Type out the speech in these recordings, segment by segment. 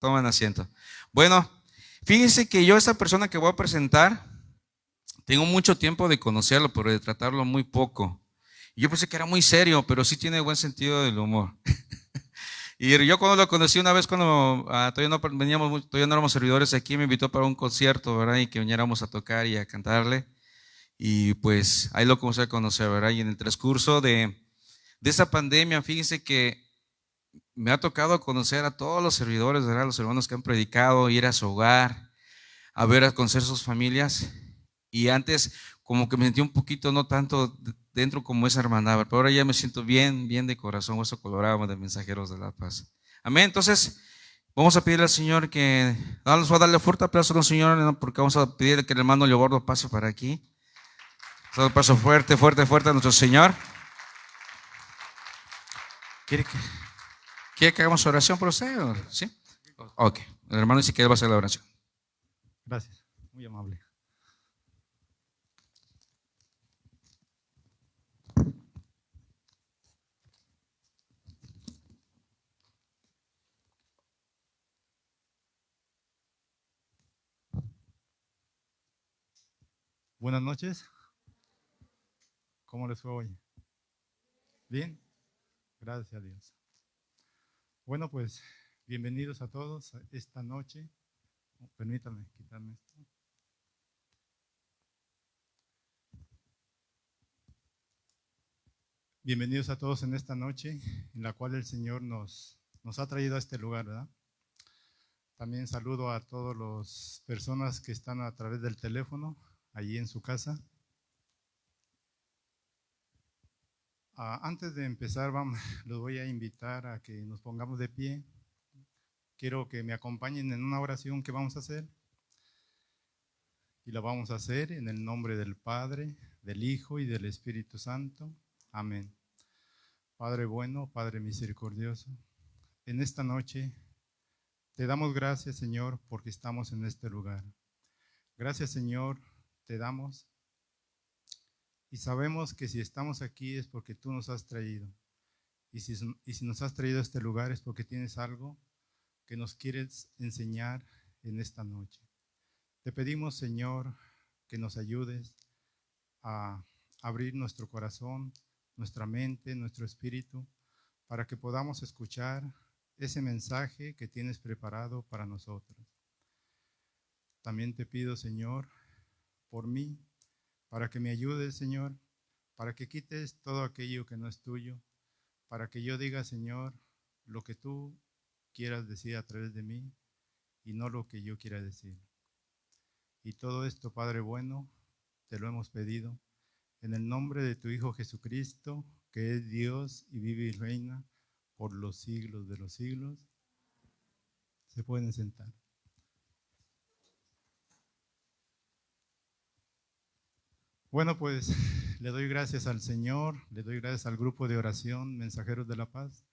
Tomen asiento. Bueno, fíjense que yo, esta persona que voy a presentar, tengo mucho tiempo de conocerlo, pero de tratarlo muy poco. Yo pensé que era muy serio, pero sí tiene buen sentido del humor. Y yo cuando lo conocí una vez, cuando todavía no veníamos, todavía no éramos servidores aquí, me invitó para un concierto, ¿verdad? Y que viniéramos a tocar y a cantarle. Y pues ahí lo comencé a conocer, ¿verdad? Y en el transcurso de esa pandemia, fíjense que me ha tocado conocer a todos los servidores, ¿verdad? Los hermanos que han predicado, ir a su hogar, a ver, a conocer sus familias. Y antes como que me sentí un poquito, no tanto dentro como esa hermandad, pero ahora ya me siento bien, bien de corazón, hueso colorado de Mensajeros de la Paz. Amén. Entonces, vamos a pedirle al Señor que, vamos a darle fuerte aplauso al Señor, ¿no? Porque vamos a pedirle que el hermano Leobardo pase para aquí. Un aplauso fuerte, fuerte, fuerte a nuestro Señor. ¿Quiere que hagamos oración por usted? ¿Sí? Ok. El hermano dice que él va a hacer la oración. Gracias, muy amable. Buenas noches. ¿Cómo les fue hoy? ¿Bien? Gracias a Dios. Bueno, pues bienvenidos a todos esta noche. Permítanme quitarme esto. Bienvenidos a todos en esta noche en la cual el Señor nos ha traído a este lugar, ¿verdad? También saludo a todas las personas que están a través del teléfono, allí en su casa. Antes de empezar, los voy a invitar a que nos pongamos de pie. Quiero que me acompañen en una oración que vamos a hacer. Y la vamos a hacer en el nombre del Padre, del Hijo y del Espíritu Santo. Amén. Padre bueno, Padre misericordioso, en esta noche te damos gracias, Señor, porque estamos en este lugar. Gracias, Señor, te damos. Y sabemos que si estamos aquí es porque tú nos has traído. Y si nos has traído a este lugar es porque tienes algo que nos quieres enseñar en esta noche. Te pedimos, Señor, que nos ayudes a abrir nuestro corazón, nuestra mente, nuestro espíritu, para que podamos escuchar ese mensaje que tienes preparado para nosotros. También te pido, Señor, por mí, para que me ayudes, Señor, para que quites todo aquello que no es tuyo, para que yo diga, Señor, lo que tú quieras decir a través de mí y no lo que yo quiera decir. Y todo esto, Padre bueno, te lo hemos pedido en el nombre de tu Hijo Jesucristo, que es Dios y vive y reina por los siglos de los siglos. Se pueden sentar. Bueno, pues le doy gracias al Señor, le doy gracias al grupo de oración Mensajeros de la Paz,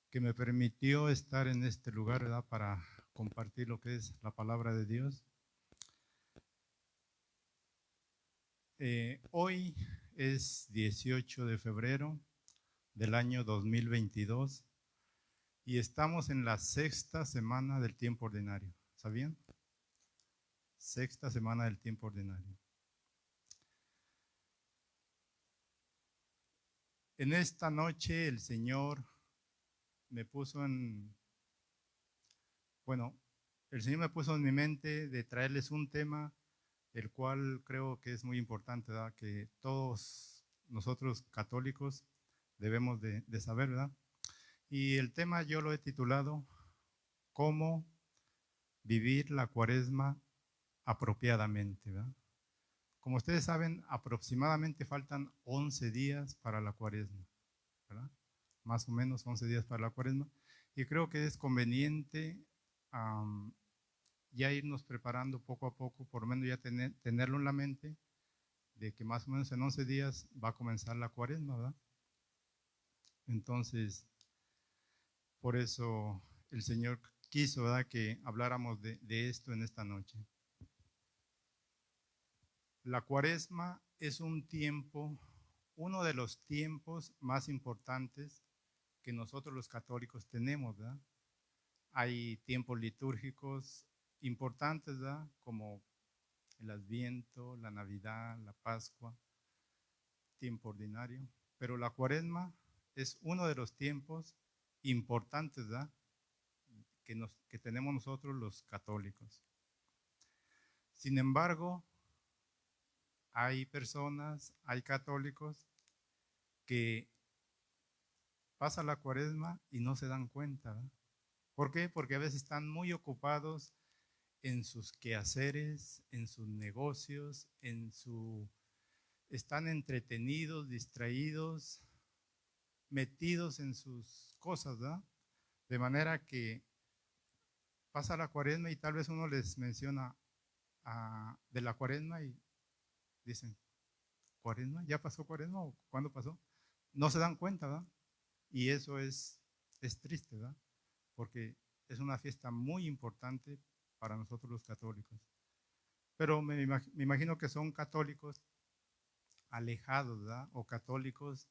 que me permitió estar en este lugar, ¿verdad?, para compartir lo que es la palabra de Dios. Hoy es 18 de febrero del año 2022 y estamos en la sexta semana del tiempo ordinario. ¿Sabían? Sexta semana del tiempo ordinario. En esta noche el Señor me puso el Señor me puso en mi mente de traerles un tema, el cual creo que es muy importante, ¿verdad?, que todos nosotros católicos debemos de saber, ¿verdad? Y el tema yo lo he titulado ¿Cómo vivir la Cuaresma apropiadamente?, ¿verdad? Como ustedes saben, aproximadamente faltan 11 días para la Cuaresma, ¿verdad? Más o menos 11 días para la Cuaresma. Y creo que es conveniente ya irnos preparando poco a poco, por lo menos ya tenerlo en la mente, de que más o menos en 11 días va a comenzar la Cuaresma, ¿verdad? Entonces, por eso el Señor quiso, ¿verdad?, que habláramos de esto en esta noche. La Cuaresma es un tiempo, uno de los tiempos más importantes que nosotros los católicos tenemos, ¿verdad? Hay tiempos litúrgicos importantes, ¿verdad? Como el Adviento, la Navidad, la Pascua, tiempo ordinario. Pero la Cuaresma es uno de los tiempos importantes, ¿verdad? Que tenemos nosotros los católicos. Sin embargo, hay personas, hay católicos que pasa la Cuaresma y no se dan cuenta, ¿verdad? ¿Por qué? Porque a veces están muy ocupados en sus quehaceres, en sus negocios, están entretenidos, distraídos, metidos en sus cosas, ¿verdad? De manera que pasa la Cuaresma y tal vez uno les menciona de la Cuaresma y dicen, ¿Cuaresma? ¿Ya pasó Cuaresma o cuándo pasó? No se dan cuenta, ¿verdad? Y eso es triste, ¿verdad? Porque es una fiesta muy importante para nosotros los católicos. Pero me imagino que son católicos alejados, ¿verdad? O católicos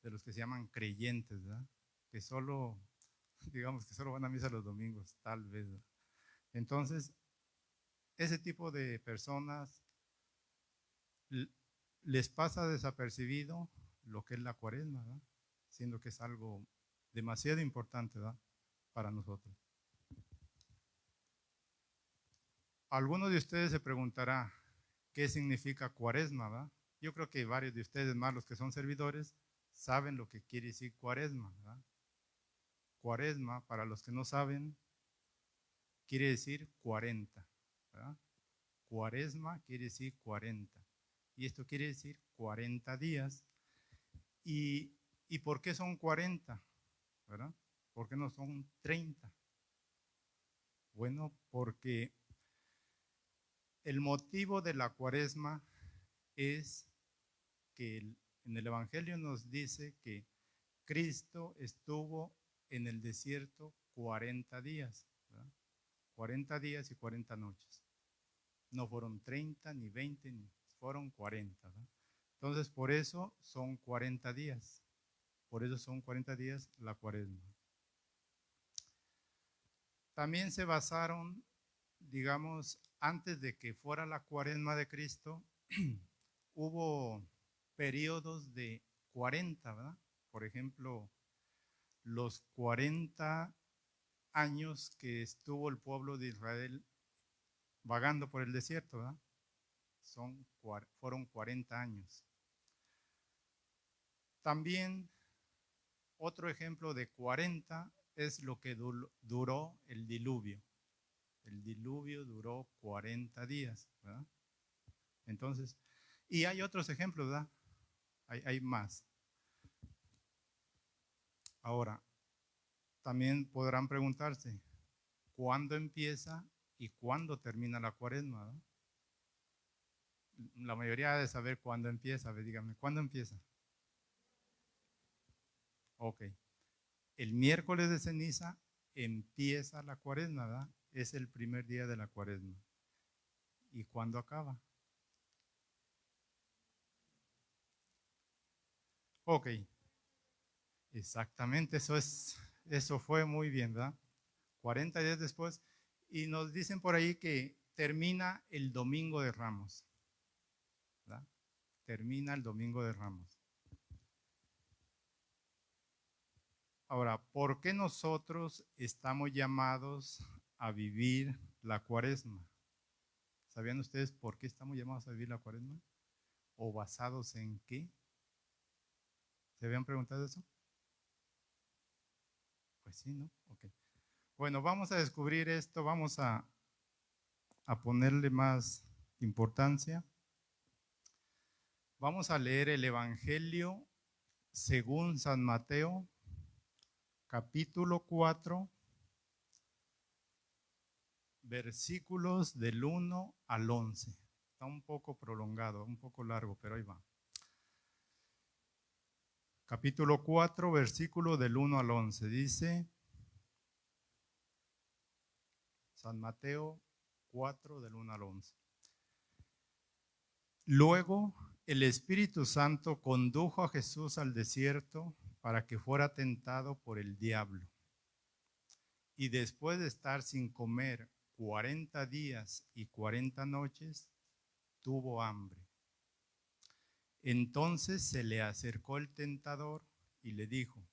de los que se llaman creyentes, ¿verdad? Que solo, digamos que solo van a misa los domingos, tal vez, ¿verdad? Entonces, ese tipo de personas les pasa desapercibido lo que es la Cuaresma, ¿verdad? Siendo que es algo demasiado importante, ¿verdad? Para nosotros. Alguno de ustedes se preguntará qué significa Cuaresma, ¿verdad? Yo creo que varios de ustedes, más los que son servidores, saben lo que quiere decir Cuaresma, ¿verdad? Cuaresma, para los que no saben, quiere decir 40, ¿verdad? Cuaresma quiere decir 40. Y esto quiere decir 40 días. ¿Y por qué son 40? ¿Verdad? ¿Por qué no son 30? Bueno, porque el motivo de la Cuaresma es que en el Evangelio nos dice que Cristo estuvo en el desierto 40 días, ¿verdad? 40 días y 40 noches. No fueron 30 ni 20, fueron 40, ¿verdad? Entonces, por eso son 40 días. Por eso son 40 días la Cuaresma. También se basaron, digamos, antes de que fuera la Cuaresma de Cristo, hubo periodos de 40, ¿verdad? Por ejemplo, los 40 años que estuvo el pueblo de Israel vagando por el desierto, ¿verdad? Fueron 40 años. También otro ejemplo de 40 es lo que duró el diluvio. El diluvio duró 40 días, ¿verdad? Entonces, y hay otros ejemplos, ¿verdad? Hay más. Ahora, también podrán preguntarse, ¿cuándo empieza y cuándo termina la Cuaresma, ¿verdad? La mayoría debe saber cuándo empieza. A ver, díganme, ¿cuándo empieza? Ok. El miércoles de ceniza empieza la Cuaresma, ¿verdad? Es el primer día de la Cuaresma. ¿Y cuándo acaba? Ok. Exactamente, eso fue muy bien, ¿verdad? 40 días después. Y nos dicen por ahí que termina el Domingo de Ramos, ¿verdad? Termina el Domingo de Ramos. Ahora, ¿por qué nosotros estamos llamados a vivir la Cuaresma? ¿Sabían ustedes por qué estamos llamados a vivir la Cuaresma? ¿O basados en qué? ¿Se habían preguntado eso? Pues sí, ¿no? Ok. Bueno, vamos a descubrir esto, vamos a ponerle más importancia. Vamos a leer el Evangelio según San Mateo, capítulo 4, versículos del 1 al 11. Está un poco prolongado, un poco largo, pero ahí va. Capítulo 4, versículo del 1 al 11. Dice San Mateo 4, del 1 al 11. Luego el Espíritu Santo condujo a Jesús al desierto para que fuera tentado por el diablo. Y después de estar sin comer 40 días y 40 noches, tuvo hambre. Entonces se le acercó el tentador y le dijo: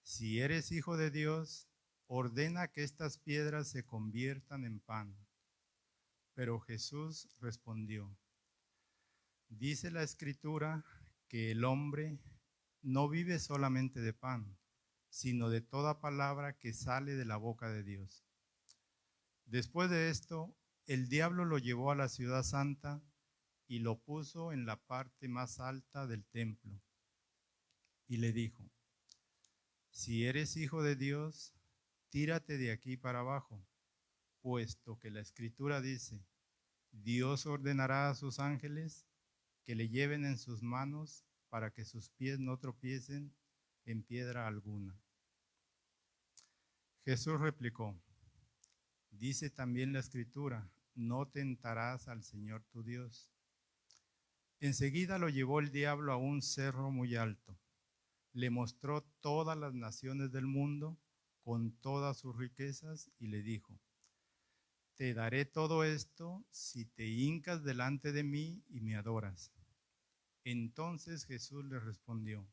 si eres hijo de Dios, ordena que estas piedras se conviertan en pan. Pero Jesús respondió: dice la Escritura que el hombre no vive solamente de pan, sino de toda palabra que sale de la boca de Dios. Después de esto, el diablo lo llevó a la ciudad santa y lo puso en la parte más alta del templo. Y le dijo: si eres hijo de Dios, tírate de aquí para abajo, puesto que la Escritura dice: Dios ordenará a sus ángeles que le lleven en sus manos para que sus pies no tropiecen en piedra alguna. Jesús replicó: dice también la Escritura: no tentarás al Señor tu Dios. Enseguida lo llevó el diablo a un cerro muy alto. Le mostró todas las naciones del mundo con todas sus riquezas y le dijo: te daré todo esto si te hincas delante de mí y me adoras. Entonces Jesús le respondió: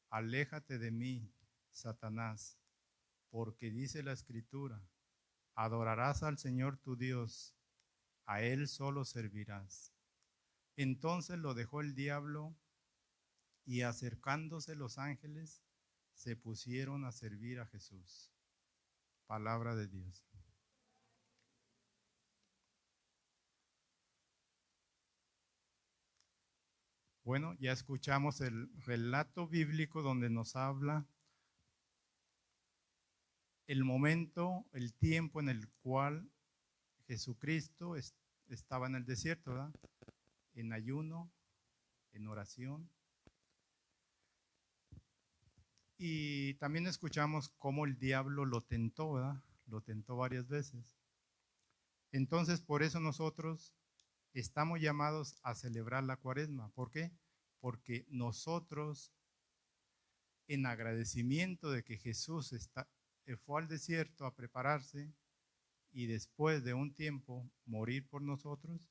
aléjate de mí, Satanás, porque dice la Escritura: adorarás al Señor tu Dios, a Él solo servirás. Entonces lo dejó el diablo, y acercándose los ángeles, se pusieron a servir a Jesús. Palabra de Dios. Bueno, ya escuchamos el relato bíblico donde nos habla el momento, el tiempo en el cual Jesucristo estaba en el desierto, ¿verdad? En ayuno, en oración. Y también escuchamos cómo el diablo lo tentó, ¿verdad? Lo tentó varias veces. Entonces, por eso nosotros estamos llamados a celebrar la Cuaresma. ¿Por qué? Porque nosotros, en agradecimiento de que Jesús fue al desierto a prepararse y después de un tiempo morir por nosotros,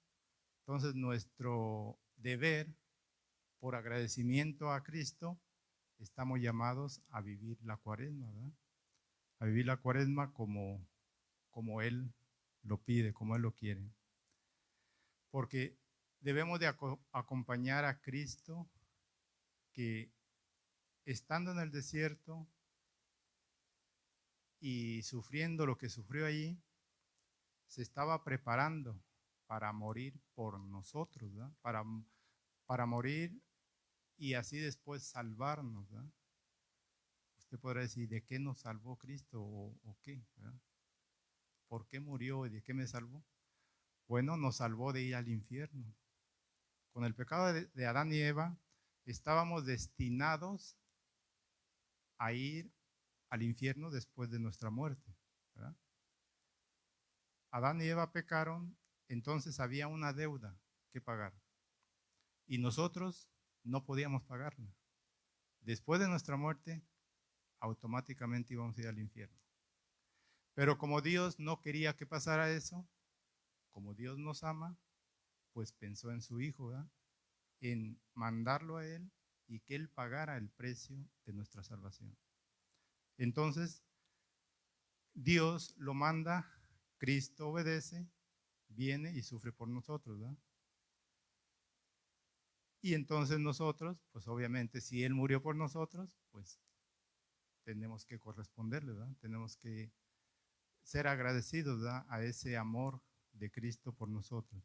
entonces nuestro deber, por agradecimiento a Cristo, estamos llamados a vivir la Cuaresma, ¿verdad? A vivir la Cuaresma como Él lo pide, como Él lo quiere. Porque debemos de acompañar a Cristo, que estando en el desierto y sufriendo lo que sufrió allí, se estaba preparando para morir por nosotros, ¿verdad? Para morir y así después salvarnos, ¿verdad? Usted podrá decir: ¿de qué nos salvó Cristo o qué? ¿Verdad? ¿Por qué murió y de qué me salvó? Bueno, nos salvó de ir al infierno. Con el pecado de Adán y Eva, estábamos destinados a ir al infierno después de nuestra muerte, ¿verdad? Adán y Eva pecaron, entonces había una deuda que pagar. Y nosotros no podíamos pagarla. Después de nuestra muerte, automáticamente íbamos a ir al infierno. Pero como Dios no quería que pasara eso, como Dios nos ama, pues pensó en su Hijo, ¿verdad? En mandarlo a Él y que Él pagara el precio de nuestra salvación. Entonces, Dios lo manda, Cristo obedece, viene y sufre por nosotros, ¿verdad? Y entonces nosotros, pues obviamente, si Él murió por nosotros, pues tenemos que corresponderle, ¿verdad? Tenemos que ser agradecidos, ¿verdad?, a ese amor de Cristo por nosotros.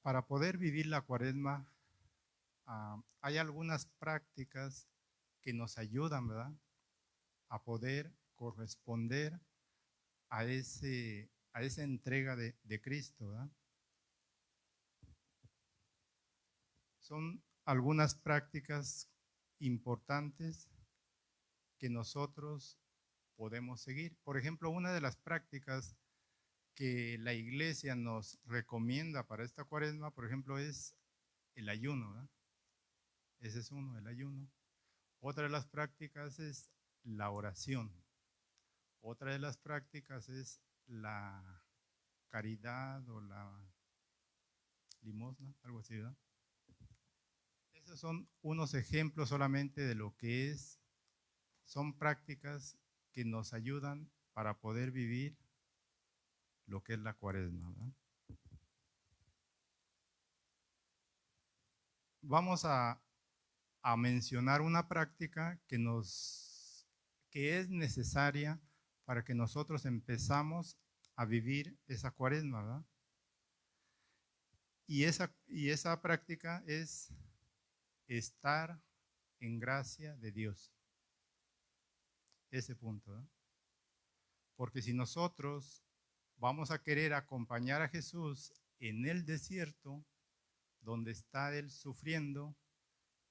Para poder vivir la Cuaresma, hay algunas prácticas que nos ayudan, ¿verdad?, a poder corresponder a esa entrega de Cristo, ¿verdad? Son algunas prácticas importantes que nosotros podemos seguir. Por ejemplo, una de las prácticas que la iglesia nos recomienda para esta Cuaresma, por ejemplo, es el ayuno, ¿verdad? Ese es uno, el ayuno. Otra de las prácticas es la oración. Otra de las prácticas es la caridad o la limosna, algo así, ¿verdad? Esos son unos ejemplos solamente de lo que son prácticas que nos ayudan para poder vivir lo que es la Cuaresma, ¿verdad? Vamos a mencionar una práctica que es necesaria para que nosotros empezamos a vivir esa Cuaresma, ¿verdad? Y esa práctica es estar en gracia de Dios. Ese punto, ¿verdad? Porque si nosotros vamos a querer acompañar a Jesús en el desierto, donde está Él sufriendo,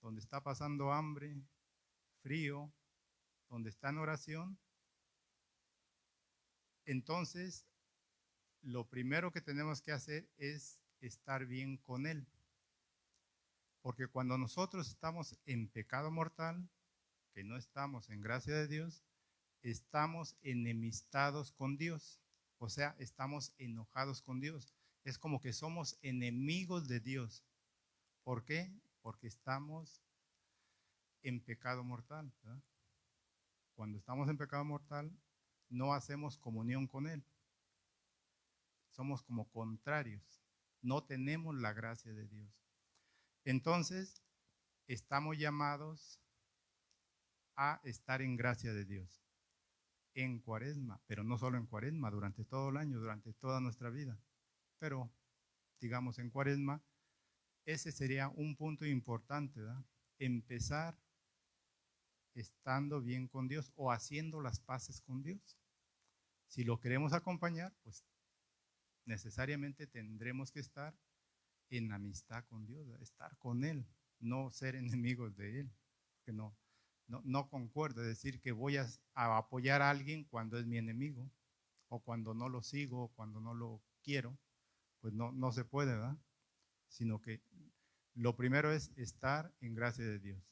donde está pasando hambre, frío, donde está en oración, entonces lo primero que tenemos que hacer es estar bien con Él. Porque cuando nosotros estamos en pecado mortal, que no estamos en gracia de Dios, estamos enemistados con Dios. O sea, estamos enojados con Dios. Es como que somos enemigos de Dios. ¿Por qué? Porque estamos en pecado mortal, ¿verdad? Cuando estamos en pecado mortal, no hacemos comunión con Él. Somos como contrarios. No tenemos la gracia de Dios. Entonces, estamos llamados a estar en gracia de Dios. En Cuaresma, pero no solo en Cuaresma, durante todo el año, durante toda nuestra vida. Pero, digamos, en Cuaresma, ese sería un punto importante, ¿verdad? Empezar estando bien con Dios o haciendo las paces con Dios. Si lo queremos acompañar, pues necesariamente tendremos que estar en amistad con Dios, estar con Él, no ser enemigos de Él, que no concuerda decir que voy a apoyar a alguien cuando es mi enemigo, o cuando no lo sigo, o cuando no lo quiero, pues no se puede, ¿verdad? Sino que lo primero es estar en gracia de Dios.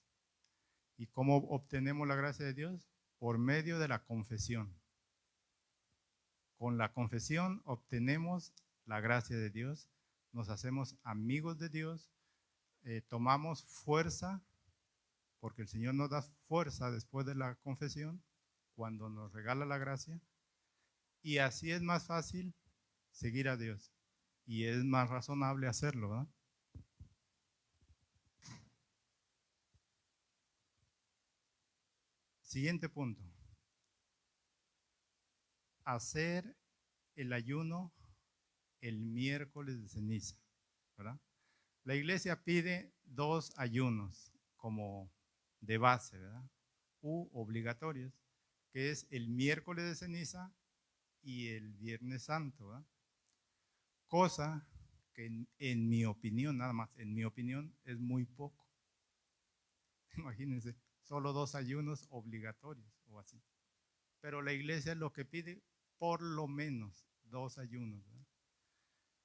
¿Y cómo obtenemos la gracia de Dios? Por medio de la confesión. Con la confesión obtenemos la gracia de Dios, nos hacemos amigos de Dios, tomamos fuerza, porque el Señor nos da fuerza después de la confesión, cuando nos regala la gracia, y así es más fácil seguir a Dios, y es más razonable hacerlo, ¿verdad? Siguiente punto. Hacer el ayuno el miércoles de ceniza, ¿verdad? La iglesia pide 2 ayunos como de base, ¿verdad? Obligatorios, que es el miércoles de ceniza y el viernes santo, ¿verdad? Cosa que en mi opinión, nada más, en mi opinión, es muy poco. Imagínense, solo 2 ayunos obligatorios o así. Pero la iglesia lo que pide, por lo menos 2 ayunos, ¿verdad?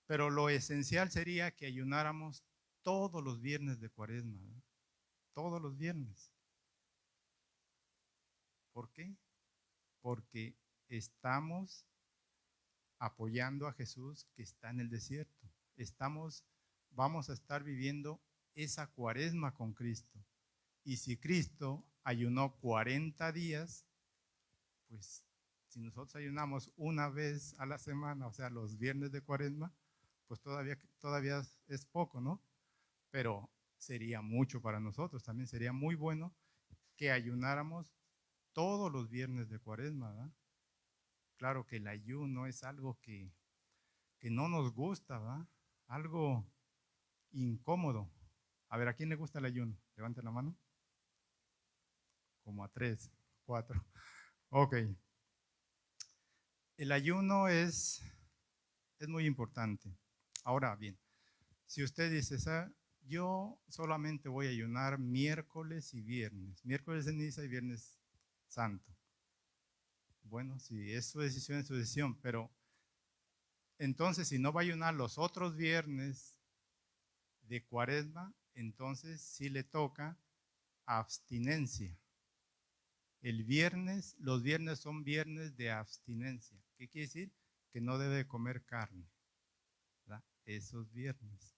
Pero lo esencial sería que ayunáramos todos los viernes de Cuaresma, ¿verdad? Todos los viernes. ¿Por qué? Porque estamos apoyando a Jesús que está en el desierto. Vamos a estar viviendo esa Cuaresma con Cristo. Y si Cristo ayunó 40 días, pues si nosotros ayunamos una vez a la semana, o sea, los viernes de Cuaresma, pues todavía es poco, ¿no? Pero sería mucho para nosotros, también sería muy bueno que ayunáramos todos los viernes de Cuaresma, ¿verdad? Claro que el ayuno es algo que no nos gusta, ¿verdad? Algo incómodo. A ver, ¿a quién le gusta el ayuno? Levante la mano. Como a 3, 4. Ok. El ayuno es muy importante. Ahora bien, si usted dice, yo solamente voy a ayunar miércoles y viernes, miércoles de ceniza y viernes santo. Bueno, si es su decisión, pero entonces si no va a ayunar los otros viernes de Cuaresma, entonces sí le toca abstinencia. El viernes, los viernes son viernes de abstinencia. ¿Qué quiere decir? Que no debe comer carne, ¿verdad? Esos viernes.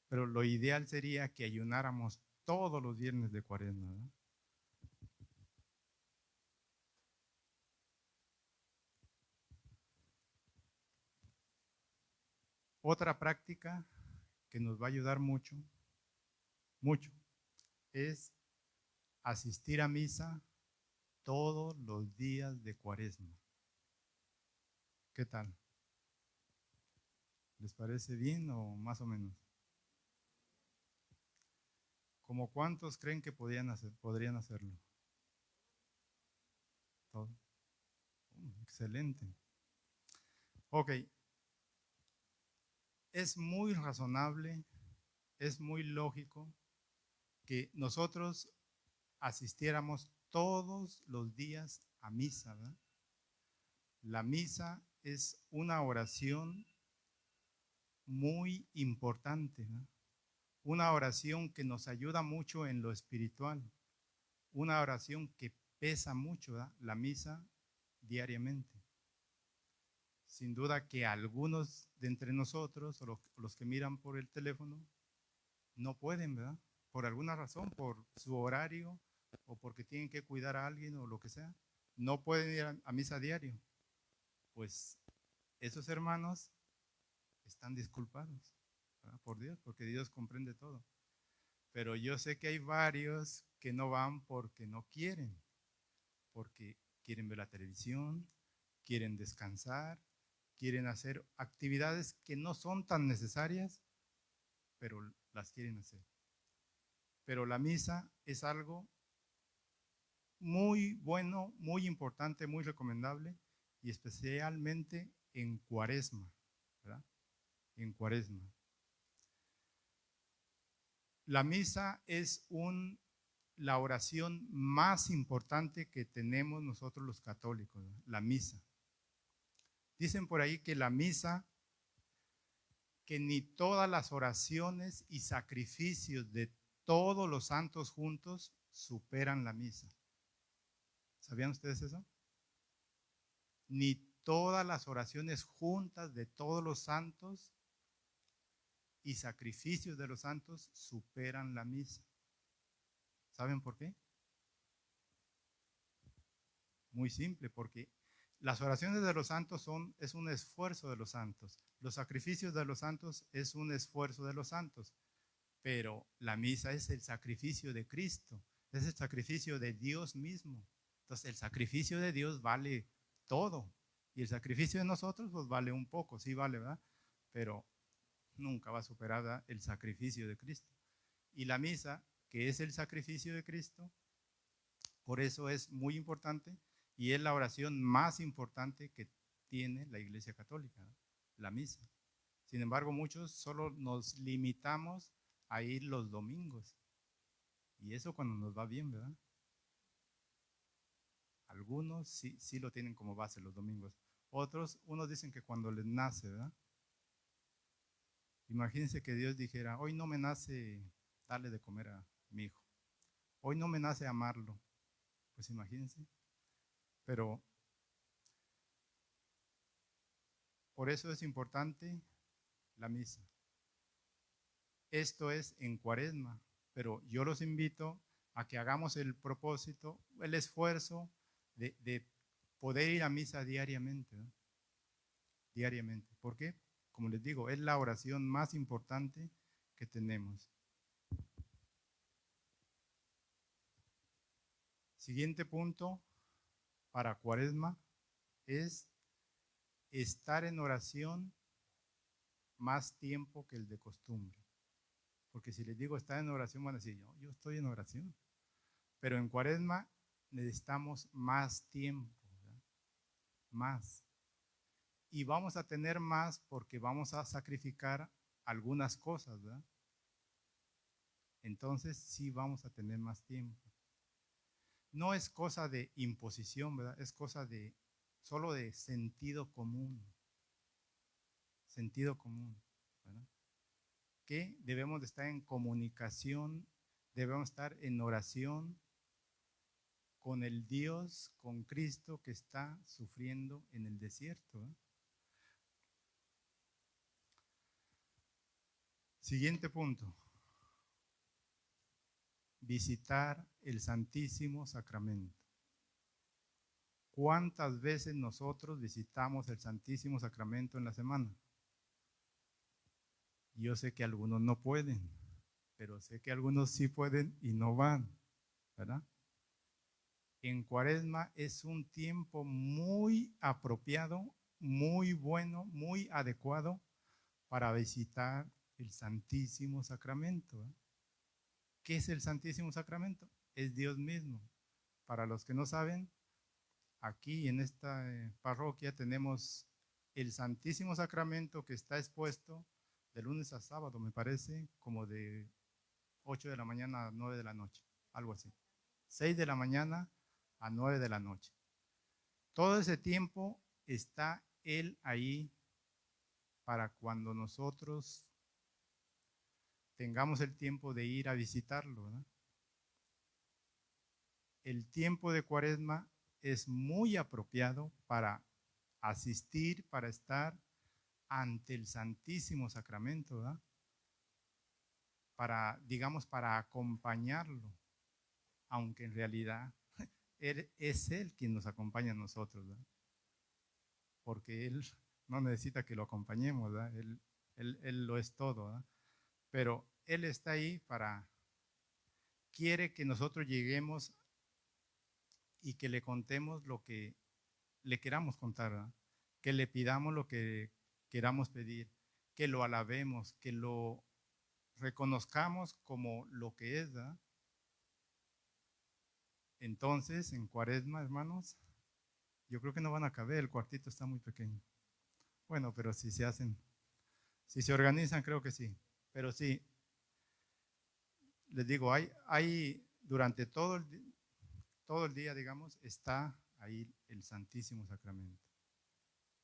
Pero lo ideal sería que ayunáramos todos los viernes de Cuaresma, ¿verdad? Otra práctica que nos va a ayudar mucho, mucho, es asistir a misa todos los días de Cuaresma. ¿Qué tal? ¿Les parece bien o más o menos? ¿Cómo cuántos creen que podrían hacerlo? ¿Todo? Excelente. Ok. Es muy razonable, es muy lógico que nosotros asistiéramos todos los días a misa, ¿verdad? La misa es una oración muy importante, ¿no? Una oración que nos ayuda mucho en lo espiritual, una oración que pesa mucho, ¿verdad? La misa diariamente. Sin duda que algunos de entre nosotros, o los que miran por el teléfono, no pueden, ¿verdad? Por alguna razón, por su horario, o porque tienen que cuidar a alguien, o lo que sea, no pueden ir a misa diario. Pues esos hermanos están disculpados, ¿verdad? Por Dios, porque Dios comprende todo. Pero yo sé que hay varios que no van porque no quieren, porque quieren ver la televisión, quieren descansar, quieren hacer actividades que no son tan necesarias, pero las quieren hacer. Pero la misa es algo muy bueno, muy importante, muy recomendable, y especialmente en Cuaresma, ¿verdad? En Cuaresma. La misa es la oración más importante que tenemos nosotros los católicos, ¿verdad? La misa. Dicen por ahí que la misa, que ni todas las oraciones y sacrificios de todos los santos juntos superan la misa. ¿Sabían ustedes eso? Ni todas las oraciones juntas de todos los santos y sacrificios de los santos superan la misa. ¿Saben por qué? Muy simple, porque las oraciones de los santos es un esfuerzo de los santos. Los sacrificios de los santos es un esfuerzo de los santos. Pero la misa es el sacrificio de Cristo, es el sacrificio de Dios mismo. Entonces el sacrificio de Dios vale todo y el sacrificio de nosotros pues vale un poco, sí vale, ¿verdad? Pero nunca va a superar, ¿verdad?, el sacrificio de Cristo. Y la misa, que es el sacrificio de Cristo, por eso es muy importante y es la oración más importante que tiene la Iglesia Católica, ¿no? La misa. Sin embargo, muchos solo nos limitamos a ir los domingos. Y eso cuando nos va bien, ¿verdad? Algunos sí lo tienen como base los domingos. Otros, unos dicen que cuando les nace, ¿verdad? Imagínense que Dios dijera, hoy no me nace darle de comer a mi hijo. Hoy no me nace amarlo. Pues imagínense. Pero por eso es importante la misa. Esto es en Cuaresma, pero yo los invito a que hagamos el propósito, el esfuerzo de poder ir a misa diariamente, ¿no? Diariamente. ¿Por qué? Como les digo, es la oración más importante que tenemos. Siguiente punto para Cuaresma es estar en oración más tiempo que el de costumbre. Porque si les digo estar en oración, van a decir, yo estoy en oración. Pero en Cuaresma necesitamos más tiempo, ¿verdad? Más. Y vamos a tener más porque vamos a sacrificar algunas cosas, ¿verdad? Entonces sí vamos a tener más tiempo. No es cosa de imposición, ¿verdad? Es cosa de solo de sentido común. Sentido común, ¿verdad? que debemos de estar en comunicación, debemos estar en oración con el Dios, con Cristo que está sufriendo en el desierto. Siguiente punto. Visitar el Santísimo Sacramento. ¿Cuántas veces nosotros visitamos el Santísimo Sacramento en la semana? Yo sé que algunos no pueden, pero sé que algunos sí pueden y no van, ¿verdad? En Cuaresma es un tiempo muy apropiado, muy bueno, muy adecuado para visitar el Santísimo Sacramento. ¿Qué es el Santísimo Sacramento? Es Dios mismo. Para los que no saben, aquí en esta parroquia tenemos el Santísimo Sacramento que está expuesto de lunes a sábado, me parece, como de 8 de la mañana a 9 de la noche, algo así. 6 de la mañana a 9 de la noche. Todo ese tiempo está Él ahí para cuando nosotros tengamos el tiempo de ir a visitarlo, ¿no? El tiempo de Cuaresma es muy apropiado para asistir, para estar ante el Santísimo Sacramento, ¿verdad? Para, digamos, para acompañarlo, aunque en realidad es Él quien nos acompaña a nosotros, ¿verdad? Porque Él no necesita que lo acompañemos, ¿verdad? Él lo es todo, ¿verdad? Pero Él está ahí quiere que nosotros lleguemos y que le contemos lo que le queramos contar, ¿verdad? Que le pidamos lo que queramos pedir, que lo alabemos, que lo reconozcamos como lo que es, ¿verdad? Entonces, en Cuaresma, hermanos, yo creo que no van a caber, el cuartito está muy pequeño. Bueno, pero si se organizan, creo que sí. Pero sí, les digo, hay durante todo el día, digamos, está ahí el Santísimo Sacramento.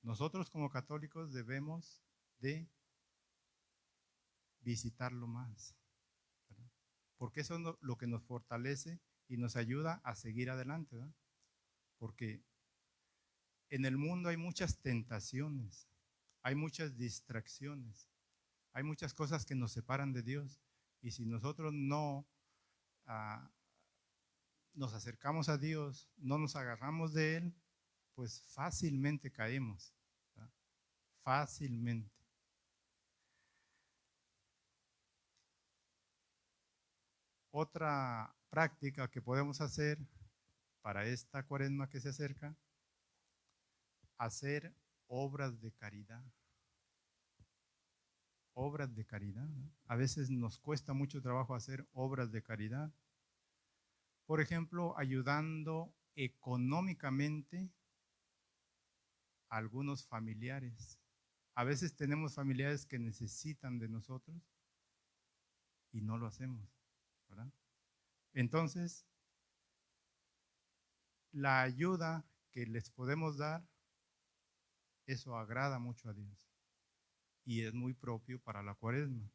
Nosotros como católicos debemos de visitarlo más, ¿verdad? Porque eso es lo que nos fortalece y nos ayuda a seguir adelante, ¿verdad? Porque en el mundo hay muchas tentaciones, hay muchas distracciones, hay muchas cosas que nos separan de Dios. Y si nosotros no nos acercamos a Dios, no nos agarramos de Él, pues fácilmente caemos, ¿verdad? Fácilmente. Otra práctica que podemos hacer para esta Cuaresma que se acerca, hacer obras de caridad. Obras de caridad, ¿no? A veces nos cuesta mucho trabajo hacer obras de caridad. Por ejemplo, ayudando económicamente a algunos familiares. A veces tenemos familiares que necesitan de nosotros y no lo hacemos, ¿verdad? Entonces, la ayuda que les podemos dar, eso agrada mucho a Dios y es muy propio para la Cuaresma.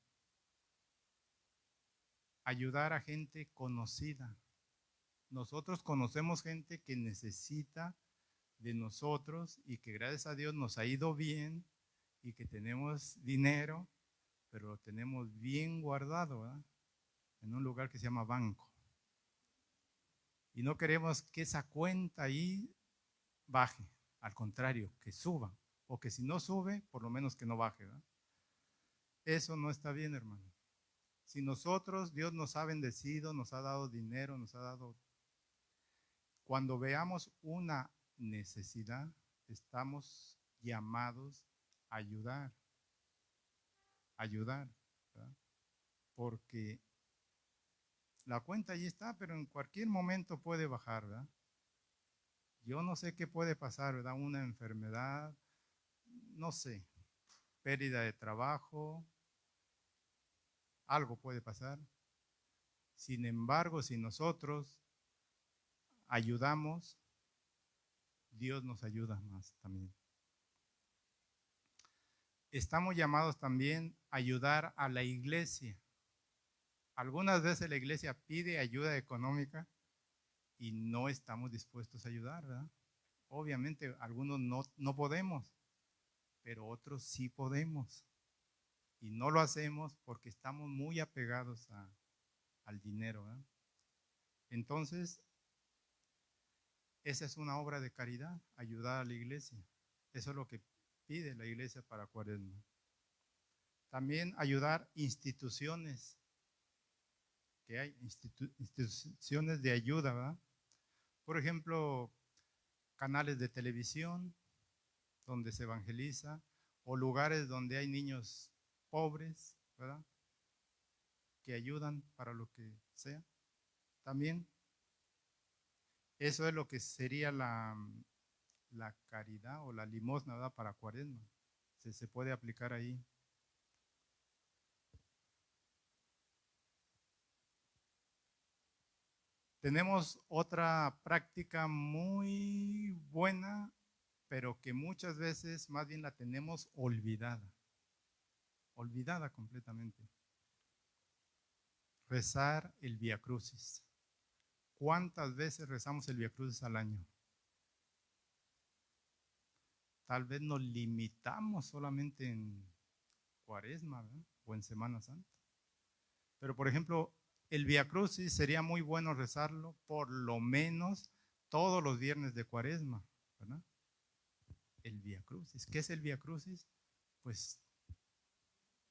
Ayudar a gente conocida. Nosotros conocemos gente que necesita de nosotros y que gracias a Dios nos ha ido bien y que tenemos dinero, pero lo tenemos bien guardado, ¿verdad? En un lugar que se llama banco. Y no queremos que esa cuenta ahí baje, al contrario, que suba, o que si no sube, por lo menos que no baje, ¿verdad? Eso no está bien, hermano. Si nosotros, Dios nos ha bendecido, nos ha dado dinero, nos ha dado... Cuando veamos una necesidad, estamos llamados a ayudar, ¿verdad? Porque la cuenta allí está, pero en cualquier momento puede bajar, ¿verdad? Yo no sé qué puede pasar, ¿verdad? Una enfermedad, no sé, pérdida de trabajo, algo puede pasar. Sin embargo, si nosotros ayudamos, Dios nos ayuda más también. estamos llamados también a ayudar a la iglesia. Algunas veces la iglesia pide ayuda económica y no estamos dispuestos a ayudar, ¿verdad? Obviamente algunos no podemos, pero otros sí podemos. Y no lo hacemos porque estamos muy apegados al dinero, ¿verdad? Entonces, esa es una obra de caridad, ayudar a la iglesia. Eso es lo que pide la iglesia para Cuaresma. También ayudar instituciones, que hay instituciones de ayuda, ¿verdad? Por ejemplo, canales de televisión donde se evangeliza, o lugares donde hay niños pobres, ¿verdad? Que ayudan para lo que sea. También eso es lo que sería la caridad o la limosna, ¿verdad? Para Cuaresma. Se puede aplicar ahí. Tenemos otra práctica muy buena, pero que muchas veces más bien la tenemos olvidada completamente. Rezar el Vía Crucis. ¿Cuántas veces rezamos el Vía Crucis al año? Tal vez nos limitamos solamente en Cuaresma, ¿verdad? O en Semana Santa. Pero por ejemplo, el Vía Crucis sería muy bueno rezarlo por lo menos todos los viernes de Cuaresma, ¿verdad? El Vía Crucis. ¿Qué es el Vía Crucis? Pues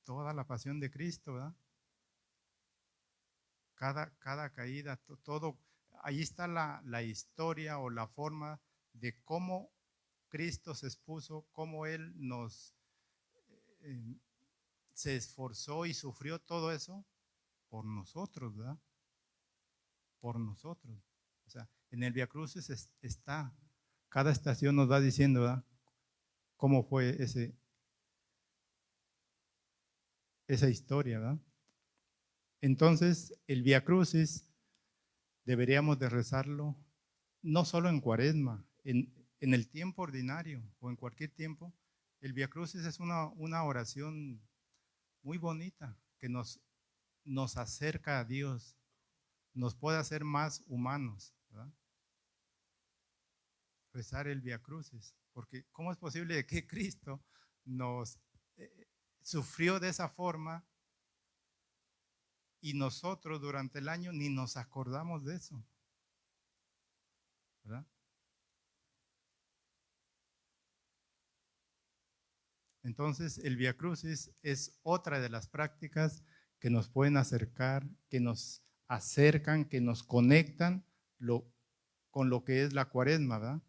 toda la pasión de Cristo, ¿verdad? Cada caída, todo. Ahí está la historia o la forma de cómo Cristo se expuso, cómo Él se esforzó y sufrió todo eso por nosotros, ¿verdad? Por nosotros. O sea, en el Vía Crucis está, cada estación nos va diciendo, ¿verdad? Cómo fue esa historia, ¿verdad? Entonces, el Vía Crucis deberíamos de rezarlo no solo en Cuaresma, en el tiempo ordinario o en cualquier tiempo. El Vía Crucis es una oración muy bonita que nos acerca a Dios, nos puede hacer más humanos, ¿verdad? Rezar el Vía Crucis, porque ¿cómo es posible que Cristo nos sufrió de esa forma y nosotros durante el año ni nos acordamos de eso? ¿Verdad? Entonces, el Vía Crucis es otra de las prácticas que nos pueden acercar, que nos acercan, que nos conectan con lo que es la Cuaresma, ¿verdad?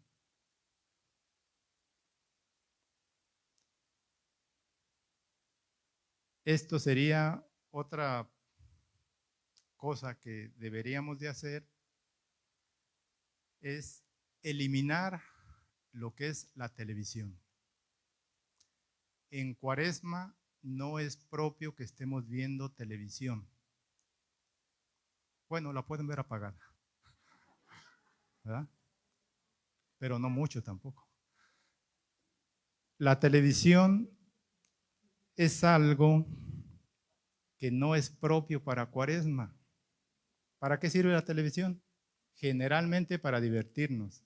Esto sería otra cosa que deberíamos de hacer, es eliminar lo que es la televisión. En Cuaresma no es propio que estemos viendo televisión. Bueno, la pueden ver apagada, ¿verdad? Pero no mucho tampoco. La televisión es algo que no es propio para Cuaresma. ¿Para qué sirve la televisión? Generalmente para divertirnos,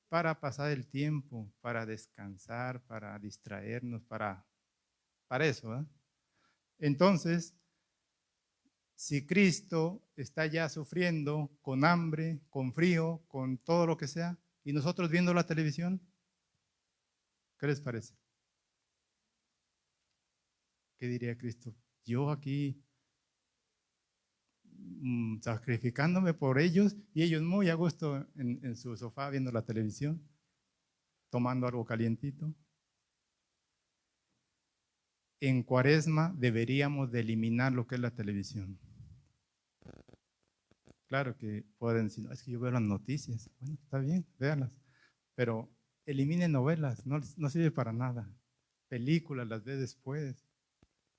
para pasar el tiempo, para descansar, para distraernos, para eso, ¿verdad? Entonces, si Cristo está ya sufriendo con hambre, con frío, con todo lo que sea, y nosotros viendo la televisión, ¿qué les parece? ¿Qué diría Cristo? Yo aquí sacrificándome por ellos y ellos muy a gusto en su sofá viendo la televisión, tomando algo calientito. En Cuaresma deberíamos de eliminar lo que es la televisión. Claro que pueden decir, no, es que yo veo las noticias. Bueno, está bien, véanlas. Pero eliminen novelas, no sirve para nada. Películas las ve después.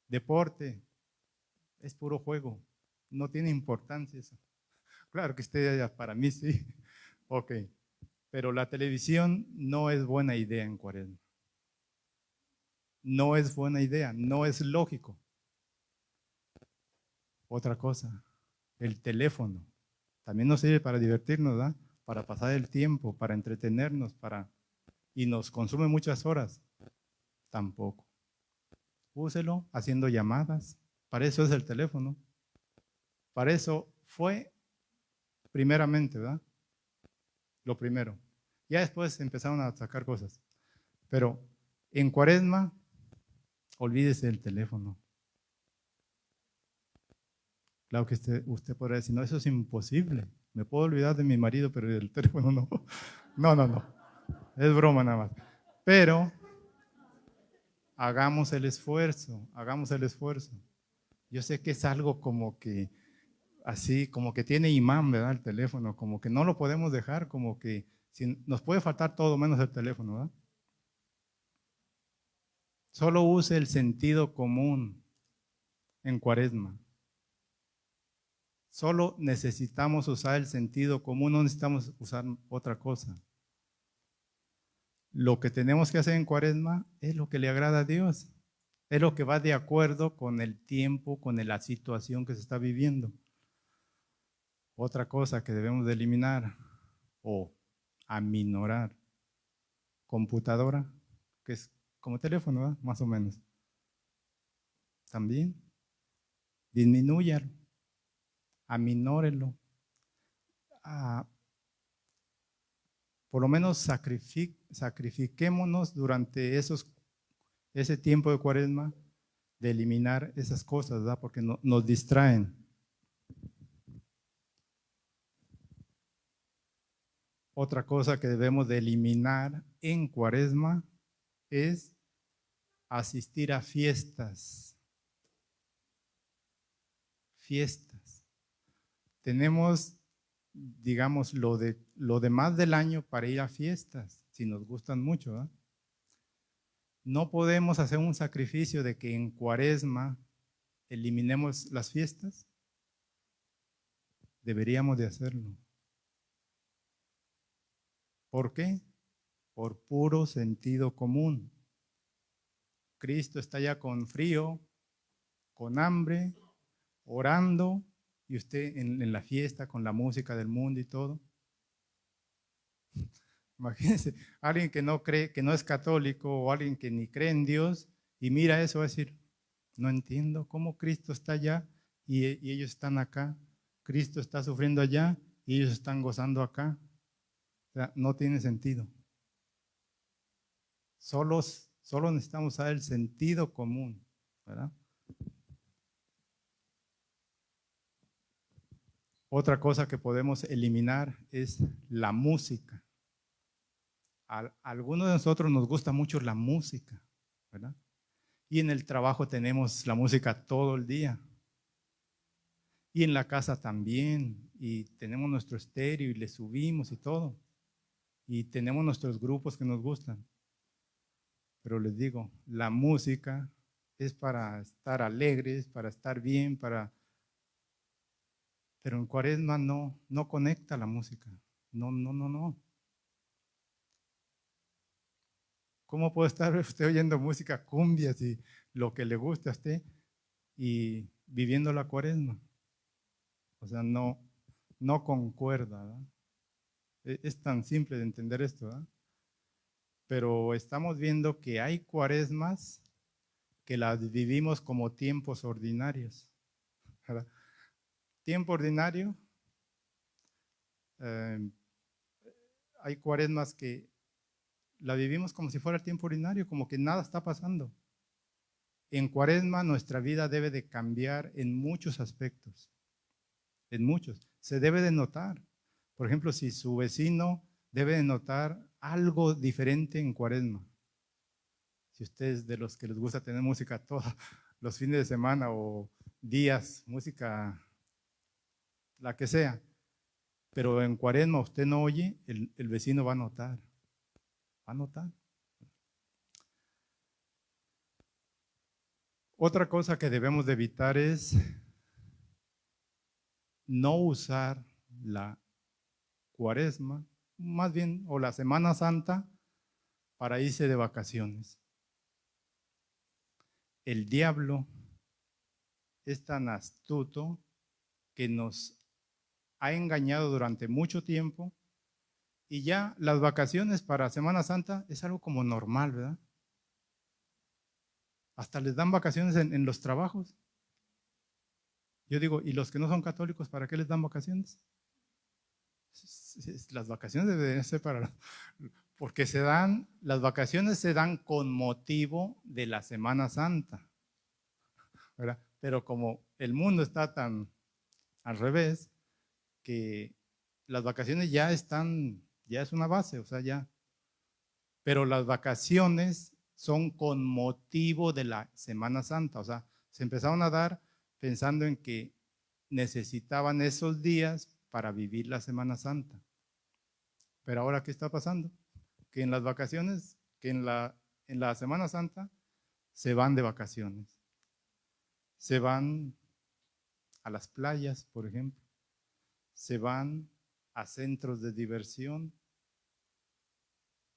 Deporte, es puro juego. No tiene importancia eso. Claro que para mí sí. Ok. Pero la televisión no es buena idea en Cuaresma. No es buena idea, no es lógico. Otra cosa, el teléfono. También nos sirve para divertirnos, ¿verdad? Para pasar el tiempo, para entretenernos, y nos consume muchas horas. Tampoco. Úselo haciendo llamadas. Para eso es el teléfono. Para eso fue primeramente, ¿verdad? Lo primero. Ya después empezaron a sacar cosas. Pero en Cuaresma, olvídese del teléfono. Claro que usted podrá decir, no, eso es imposible. Me puedo olvidar de mi marido, pero del teléfono no. No, no, no. Es broma nada más. Pero hagamos el esfuerzo, hagamos el esfuerzo. Yo sé que es algo como que, así, como que tiene imán, ¿verdad? El teléfono, como que no lo podemos dejar, como que nos puede faltar todo menos el teléfono, ¿verdad? Solo use el sentido común en Cuaresma. Solo necesitamos usar el sentido común, no necesitamos usar otra cosa. Lo que tenemos que hacer en Cuaresma es lo que le agrada a Dios. Es lo que va de acuerdo con el tiempo, con la situación que se está viviendo. Otra cosa que debemos de eliminar o aminorar. Computadora, que es como teléfono, ¿verdad? Más o menos. También disminúyalo, aminórelo. Por lo menos sacrifiquémonos durante ese tiempo de Cuaresma de eliminar esas cosas, ¿verdad? Porque nos distraen. Otra cosa que debemos de eliminar en Cuaresma es asistir a fiestas. Fiestas. Tenemos, digamos, lo demás del año para ir a fiestas, si nos gustan mucho, ¿verdad? No podemos hacer un sacrificio de que en Cuaresma eliminemos las fiestas. Deberíamos de hacerlo. ¿Por qué? Por puro sentido común. Cristo está ya con frío, con hambre, orando, y usted en la fiesta con la música del mundo y todo. Imagínense, alguien que no cree, que no es católico, o alguien que ni cree en Dios, y mira eso, va a decir, no entiendo cómo Cristo está allá y ellos están acá. Cristo está sufriendo allá y ellos están gozando acá. O sea, no tiene sentido. Solo necesitamos usar el sentido común, ¿verdad? Otra cosa que podemos eliminar es la música. A algunos de nosotros nos gusta mucho la música, ¿verdad? Y en el trabajo tenemos la música todo el día. Y en la casa también. Y tenemos nuestro estéreo y le subimos y todo. Y tenemos nuestros grupos que nos gustan. Pero les digo, la música es para estar alegres, para estar bien, pero en Cuaresma no conecta la música. No. ¿Cómo puede estar usted oyendo música, cumbias y lo que le guste a usted y viviendo la Cuaresma? O sea, no concuerda, ¿verdad? Es tan simple de entender esto, ¿verdad? Pero estamos viendo que hay Cuaresmas que las vivimos como tiempos ordinarios, ¿verdad? Tiempo ordinario, hay Cuaresmas que la vivimos como si fuera el tiempo ordinario, como que nada está pasando. En Cuaresma nuestra vida debe de cambiar en muchos aspectos, en muchos. Se debe de notar. Por ejemplo, si su vecino debe de notar algo diferente en Cuaresma. Si usted es de los que les gusta tener música todos los fines de semana o días, música, la que sea, pero en Cuaresma usted no oye, el vecino va a notar. Va a notar. Otra cosa que debemos de evitar es no usar la Cuaresma, más bien, o la Semana Santa, para irse de vacaciones. el diablo es tan astuto que nos ha engañado durante mucho tiempo y ya las vacaciones para Semana Santa es algo como normal, ¿verdad? Hasta les dan vacaciones en los trabajos. Yo digo, ¿y los que no son católicos, para qué les dan vacaciones? Las vacaciones deben ser porque las vacaciones se dan con motivo de la Semana Santa, ¿verdad? Pero como el mundo está tan al revés, que las vacaciones ya es una base, o sea, ya. Pero las vacaciones son con motivo de la Semana Santa, o sea, se empezaron a dar pensando en que necesitaban esos días para vivir la Semana Santa. Pero ahora, ¿qué está pasando? Que en las vacaciones, que en la Semana Santa, se van de vacaciones. Se van a las playas, por ejemplo. Se van a centros de diversión.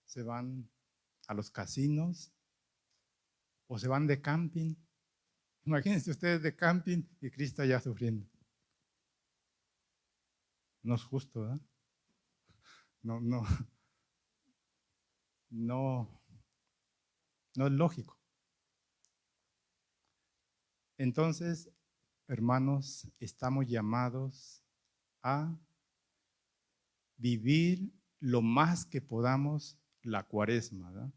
Se van a los casinos. O se van de camping. Imagínense ustedes de camping y Cristo ya sufriendo. No es justo, ¿verdad? No, no, no, no es lógico. Entonces, hermanos, estamos llamados a vivir lo más que podamos la cuaresma, ¿verdad?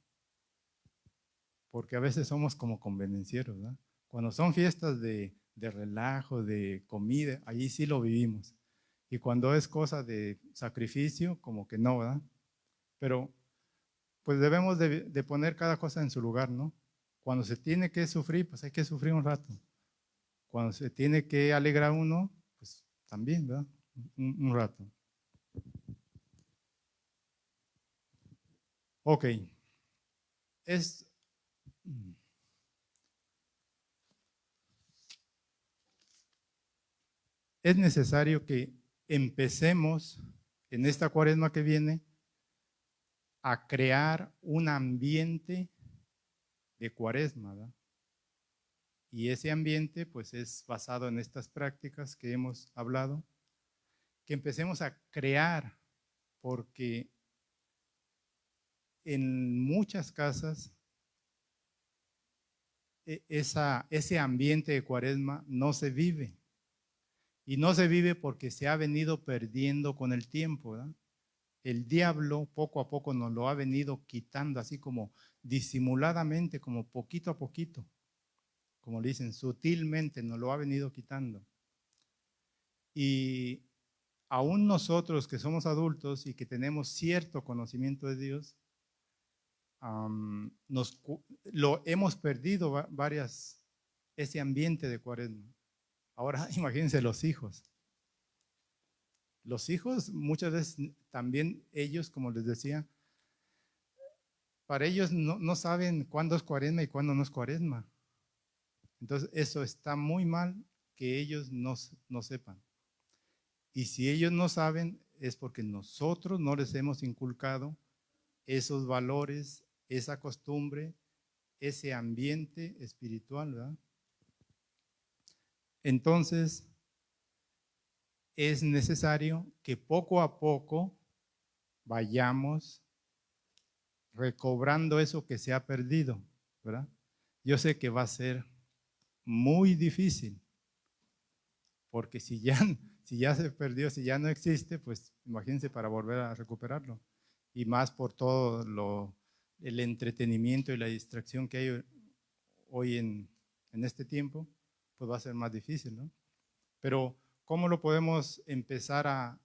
Porque a veces somos como convenencieros, ¿verdad? Cuando son fiestas de relajo, de comida, allí sí lo vivimos. Y cuando es cosa de sacrificio, como que no, ¿verdad? Pero pues debemos de poner cada cosa en su lugar, ¿no? Cuando se tiene que sufrir, pues hay que sufrir un rato. Cuando se tiene que alegrar uno, pues también, ¿verdad? Un rato. Ok. Es necesario que empecemos en esta cuaresma que viene a crear un ambiente de cuaresma, ¿verdad? Y ese ambiente pues es basado en estas prácticas que hemos hablado, que empecemos a crear, porque en muchas casas ese ambiente de cuaresma no se vive. Y no se vive porque se ha venido perdiendo con el tiempo, ¿verdad? El diablo poco a poco nos lo ha venido quitando, así como disimuladamente, como poquito a poquito, como le dicen, sutilmente nos lo ha venido quitando. Y aún nosotros que somos adultos y que tenemos cierto conocimiento de Dios, lo hemos perdido ese ambiente de cuaresma. Ahora imagínense los hijos. Los hijos muchas veces también ellos, como les decía, para ellos no saben cuándo es cuaresma y cuándo no es cuaresma. Entonces eso está muy mal que ellos no sepan. Y si ellos no saben es porque nosotros no les hemos inculcado esos valores, esa costumbre, ese ambiente espiritual, ¿verdad? Entonces es necesario que poco a poco vayamos recobrando eso que se ha perdido, ¿verdad? Yo sé que va a ser muy difícil, porque si ya se perdió, si ya no existe, pues imagínense para volver a recuperarlo. Y más por todo el entretenimiento y la distracción que hay hoy en este tiempo, pues va a ser más difícil, ¿no? Pero ¿cómo lo podemos empezar a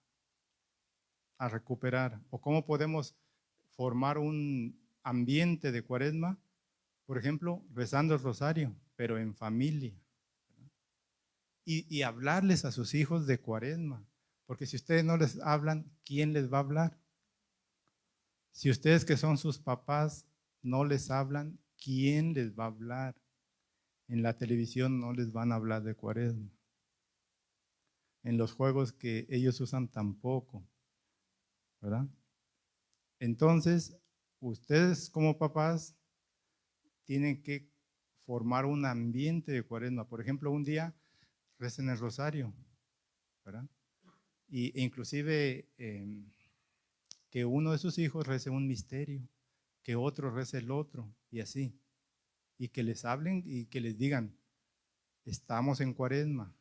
recuperar? ¿O cómo podemos formar un ambiente de cuaresma? Por ejemplo, rezando el rosario, pero en familia. Y hablarles a sus hijos de cuaresma. Porque si ustedes no les hablan, ¿quién les va a hablar? Si ustedes que son sus papás no les hablan, ¿quién les va a hablar? En la televisión no les van a hablar de cuaresma. En los juegos que ellos usan tampoco, ¿verdad? Entonces, ustedes como papás tienen que formar un ambiente de cuaresma. Por ejemplo, un día recen el rosario, ¿verdad? E inclusive que uno de sus hijos rece un misterio, que otro rece el otro, y así. Y que les hablen y que les digan, estamos en cuaresma,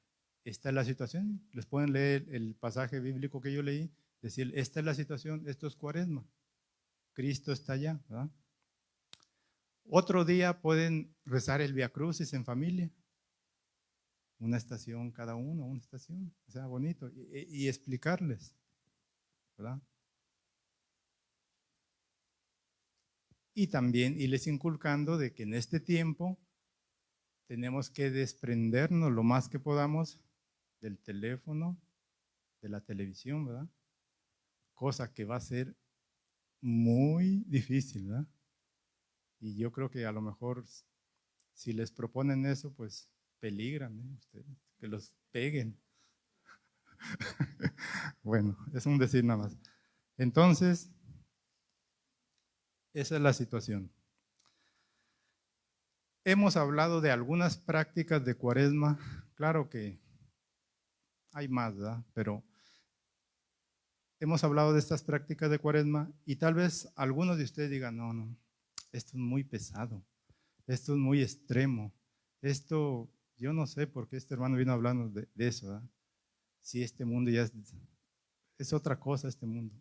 esta es la situación. Les pueden leer el pasaje bíblico que yo leí, decir, esta es la situación, esto es cuaresma. Cristo está allá, ¿verdad? Otro día pueden rezar el Vía Crucis en familia. Una estación cada uno, una estación, o sea, bonito. Y explicarles, ¿verdad? Y también irles inculcando de que en este tiempo tenemos que desprendernos lo más que podamos del teléfono, de la televisión, ¿verdad? Cosa que va a ser muy difícil, ¿verdad? Y yo creo que a lo mejor si les proponen eso, pues peligran, ¿eh? Ustedes, que los peguen. Bueno, es un decir nada más. Entonces, esa es la situación. Hemos hablado de algunas prácticas de cuaresma. Claro que hay más, ¿verdad? Pero hemos hablado de estas prácticas de cuaresma y tal vez algunos de ustedes digan, no, no, esto es muy pesado, esto es muy extremo, esto, yo no sé por qué este hermano vino hablando de eso, ¿verdad? Si este mundo ya es otra cosa, este mundo.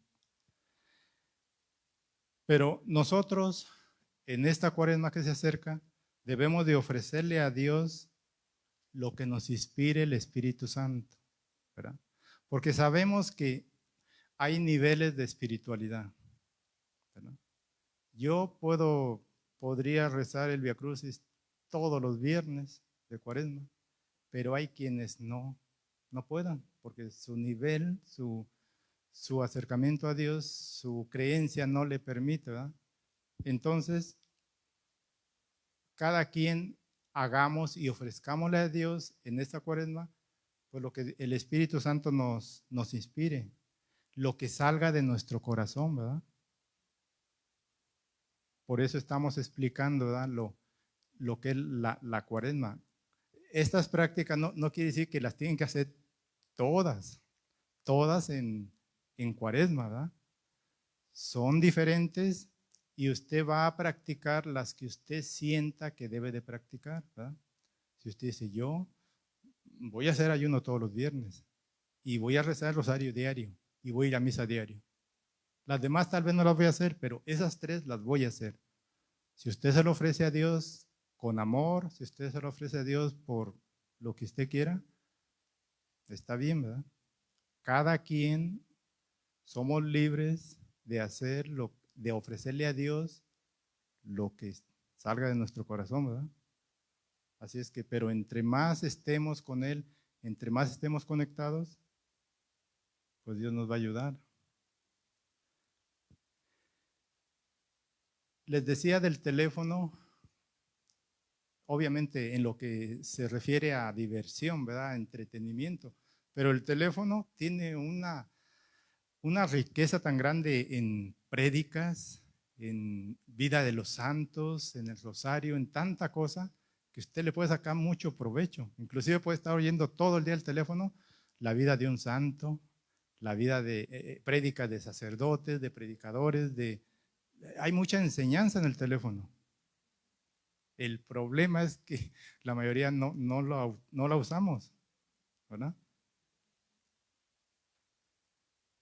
Pero nosotros, en esta cuaresma que se acerca, debemos de ofrecerle a Dios lo que nos inspire el Espíritu Santo, ¿verdad? Porque sabemos que hay niveles de espiritualidad, ¿verdad? Yo podría rezar el Vía Crucis todos los viernes de cuaresma, pero hay quienes no puedan, porque su nivel, su acercamiento a Dios, su creencia no le permite, ¿verdad? Entonces, cada quien hagamos y ofrezcámosle a Dios en esta cuaresma, pues lo que el Espíritu Santo nos inspire, lo que salga de nuestro corazón, ¿verdad? Por eso estamos explicando, ¿verdad? Lo que es la cuaresma. Estas prácticas no quiere decir que las tienen que hacer todas en cuaresma, ¿verdad? Son diferentes y usted va a practicar las que usted sienta que debe de practicar, ¿verdad? Si usted dice, yo voy a hacer ayuno todos los viernes y voy a rezar el rosario diario y voy a ir a misa diario. Las demás tal vez no las voy a hacer, pero esas tres las voy a hacer. Si usted se lo ofrece a Dios con amor, si usted se lo ofrece a Dios por lo que usted quiera, está bien, ¿verdad? Cada quien somos libres de de ofrecerle a Dios lo que salga de nuestro corazón, ¿verdad? Así es que, pero entre más estemos con Él, entre más estemos conectados, pues Dios nos va a ayudar. Les decía del teléfono, obviamente en lo que se refiere a diversión, ¿verdad? Entretenimiento, pero el teléfono tiene una riqueza tan grande en prédicas, en vida de los santos, en el rosario, en tanta cosa, que usted le puede sacar mucho provecho. Inclusive puede estar oyendo todo el día el teléfono, la vida de un santo, la vida de prédicas de sacerdotes, de predicadores, hay mucha enseñanza en el teléfono. El problema es que la mayoría no la usamos, ¿verdad?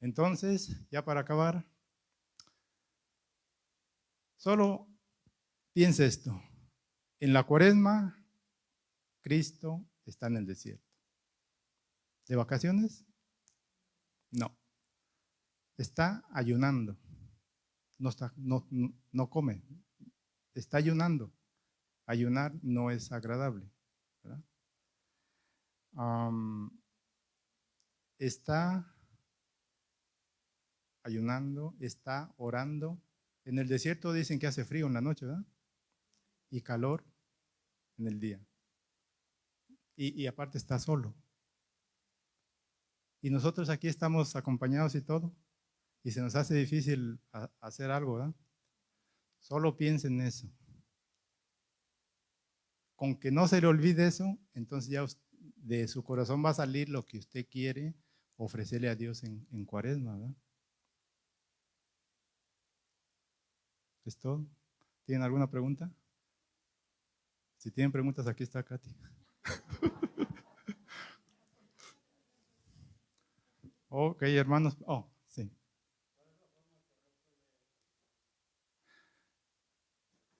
Entonces, ya para acabar, solo piense esto. En la cuaresma, Cristo está en el desierto. ¿De vacaciones? No. Está ayunando. No come. Está ayunando. Ayunar no es agradable, ¿verdad? Está ayunando, está orando. En el desierto dicen que hace frío en la noche, ¿verdad? Y calor en el día. Y aparte está solo. Y nosotros aquí estamos acompañados y todo. Y se nos hace difícil hacer algo, ¿verdad? Solo piensen en eso. con que no se le olvide eso, entonces ya de su corazón va a salir lo que usted quiere ofrecerle a Dios en Cuaresma, ¿verdad? ¿Es todo? ¿Tienen alguna pregunta? Si tienen preguntas, aquí está Katy. Ok, hermanos. Oh, sí.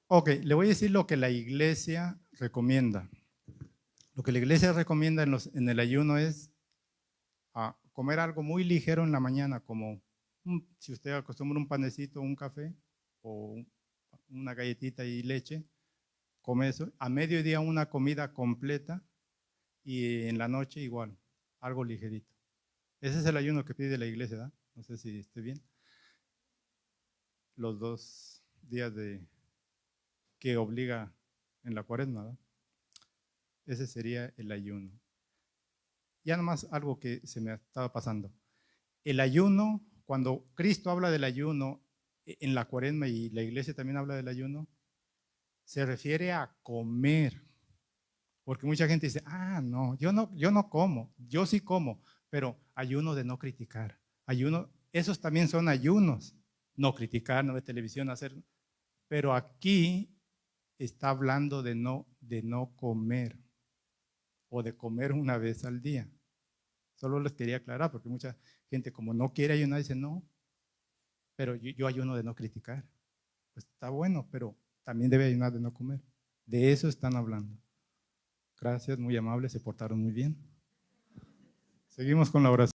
Ok, le voy a decir lo que la iglesia recomienda. Lo que la iglesia recomienda en el ayuno es comer algo muy ligero en la mañana, como si usted acostumbra un panecito, un café o una galletita y leche, come eso. A mediodía una comida completa y en la noche igual, algo ligerito. Ese es el ayuno que pide la iglesia, ¿verdad? No sé si esté bien. Los 2 días que obliga en la Cuaresma, ¿verdad? Ese sería el ayuno. Ya nomás algo que se me estaba pasando. El ayuno, cuando Cristo habla del ayuno en la Cuaresma y la iglesia también habla del ayuno, se refiere a comer. Porque mucha gente dice, no, yo no como, yo sí como, pero ayuno de no criticar. Ayuno, esos también son ayunos. No criticar, no ver televisión, hacer. Pero aquí está hablando de no comer o de comer una vez al día. Solo les quería aclarar porque mucha gente como no quiere ayunar dice no, pero yo ayuno de no criticar. Pues está bueno, pero también debe ayunar de no comer. De eso están hablando. Gracias, muy amables, se portaron muy bien. Seguimos con la oración.